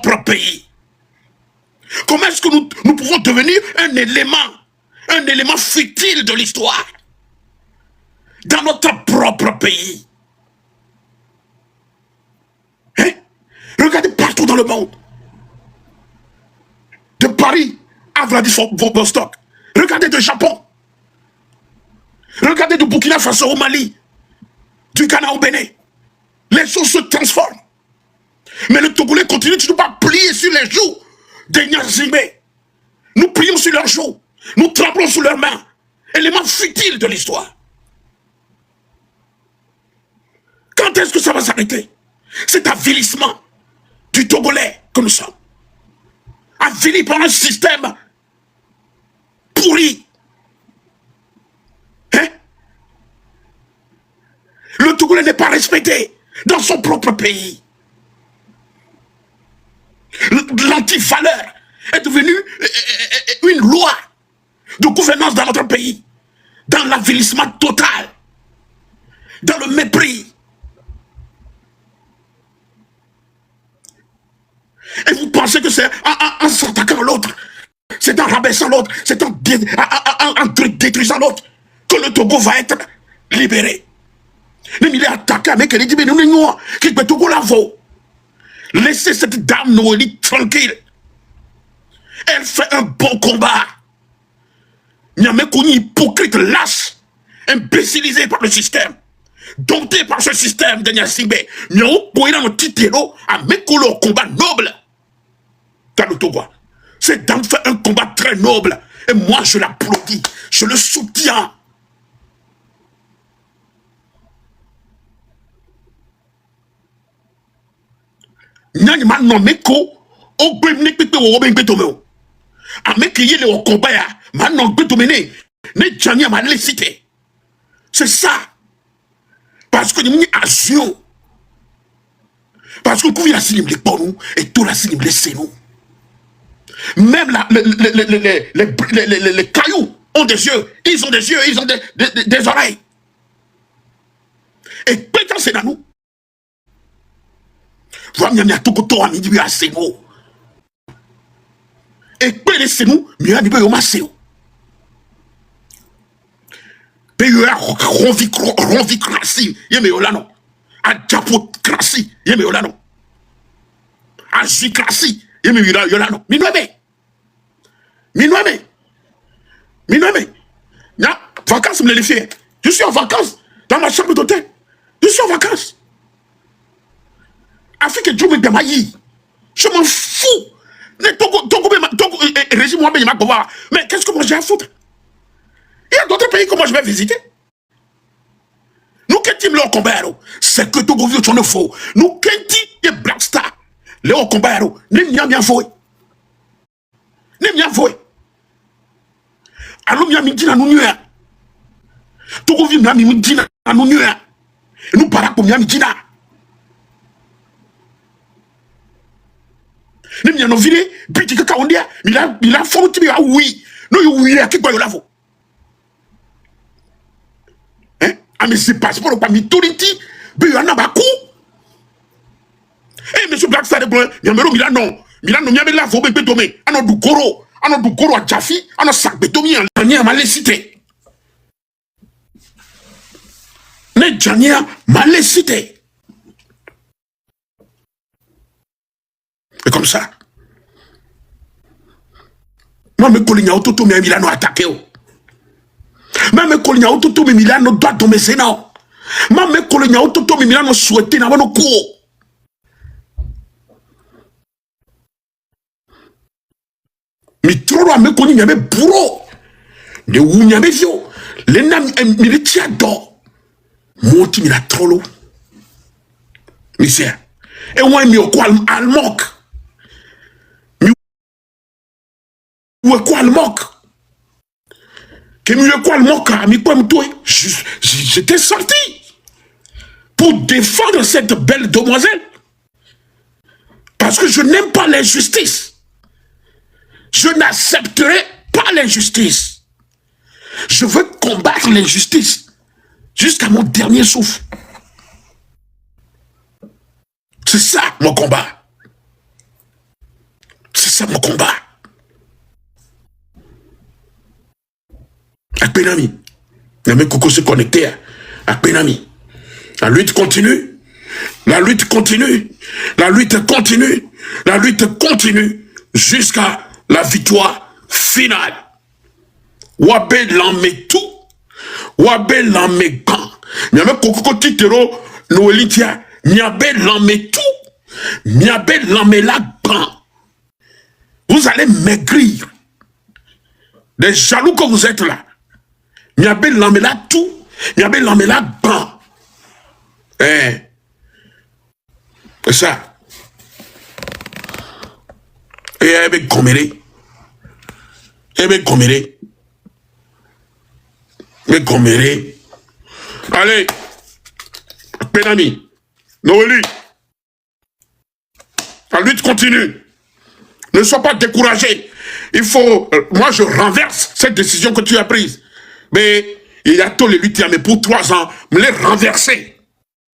propre pays? Comment est-ce que nous pouvons devenir un élément futile de l'histoire dans notre propre pays? Hein? Regardez partout dans le monde. De Paris à Vladivostok. Regardez de Japon. Regardez du Burkina Faso au Mali. Du Ghana au Bénin. Les choses se transforment. Mais le Togolais continue de ne pas plier sur les joues des Nyazimbe. Nous plions sur leurs joues. Nous tremblons sous leurs mains. Élément futile de l'histoire. Quand est-ce que ça va s'arrêter? Cet avilissement du Togolais que nous sommes. Avili par un système pourri. Hein? Le Togolais n'est pas respecté dans son propre pays. L'antivaleur est devenue une loi de gouvernance dans notre pays. Dans l'avilissement total. Dans le mépris. Et vous pensez que c'est en s'attaquant à l'autre, c'est en rabaissant l'autre, c'est en détruisant l'autre que le Togo va être libéré. Mais il est attaqué avec les Tibétains, qui peut Togo la vaut. Laissez cette dame Noélie tranquille. Elle fait un bon combat. Il y a un hypocrite lâche, imbécilisé par le système, dompté par ce système de Nyassimbe. Il y a un petit héros à Mekolo, combat noble dans le Togo. Cette dame fait un combat très noble. Et moi, je l'applaudis. Je le soutiens. Nyani ma nommé ko o gbe ni pipe wo be gbe to me o ameki yele o combat ya ma non gbe to me ne jani ma le cité. C'est ça. Parce que ni action. Parce que vous la signe les pour et tout la signe les nous. Même les cailloux ont des yeux, ils ont des yeux, ils ont des oreilles. Et pétant c'est dans nous. Voilà, il y a tout le monde qui a ses mots. Et pété c'est nous, il y a des gens qui ont ses mots. Pays a ronvi crassi, il y a des gens a diapo crassi, il y a des gens a zi crassi, il y a des gens Minoué. Vacances, me les faire. Je suis en vacances dans ma chambre d'hôtel. Je suis en vacances. Afrique et Dieu me démaille. Je m'en fous. Régime moi, mais qu'est-ce que moi j'ai à foutre? Il y a d'autres pays que moi je vais visiter. Nous qui sommes le combat, c'est que Togo vieux sont faux. Nous qui sommes les Black Stars, les combat, nous bien foué. Nous bien foué. Alors, nous dit nous nuer. Togo vieux nous dit nous nuer. Et nous parlons pour nous dire. Nous bien nous virer, petit que on dit, il a fondu oui. Nous oui à qui quoi la vaut. Hein? Ah mais c'est pas pour pas mitoliti, mais on a pas coup. Eh monsieur Black Star blanc, Miamero Milano miamé la vaut be tomber. Ano du goro a Jaffi, ano sac betomi en dernière malécité. Ne dernière malécité. Et comme ça. Même Coligna Autoto mais Milano attaqué. Même Coligna Autoto mais Milano doit tomber sénat. Même Coligna Autoto mais Milano souhaité dans nos cours. Mais trop loin me connaît mais bourreau. Les ouïa mais vieux. Les nam militia d'or. Monti mila trop lourd. Monsieur. Et moi mi au quoi al moque. Ou quoi le moque? Que mieux quoi le moque? J'étais sorti pour défendre cette belle demoiselle. Parce que je n'aime pas l'injustice. Je n'accepterai pas l'injustice. Je veux combattre l'injustice jusqu'à mon dernier souffle. C'est ça mon combat. ça mon combat. À Penami. Même Coco se connecter à Penami. La lutte continue. La lutte continue. La lutte continue. La lutte continue jusqu'à la victoire finale. Wabe l'emmène tout. Wabe l'emmène quand. Miabe Coco Titero Noelitia. Miabe l'emmène tout. Miabe l'emmène la ban. Vous allez maigrir. Des jaloux que vous êtes là. Miabe l'emmène la tout. Miabe l'emmène la ban. C'est ça. Et avec Goméré. Avec Goméré. Avec Goméré. Allez. Penami. Noélie. La lutte continue. Ne sois pas découragé. Il faut... moi, je renverse cette décision que tu as prise. Mais il y a tous les luttes, mais pour 3 ans, me les renverser.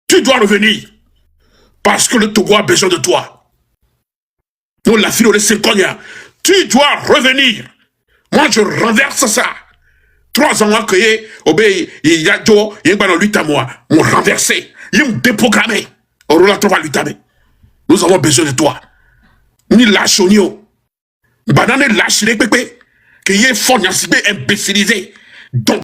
Tu dois revenir. Parce que le Togo a besoin de toi. Nous, la fille de Sekonia, tu dois revenir. Moi, je renverse ça. 3 ans à créer, il y a Joe, il y a une lutte à moi. M'ont renversé. Ils m'ont déprogrammé. Nous avons besoin de toi. Ni lâche onio. Banane lâche les pépés. Qui est fort, imbécilisé. Donc,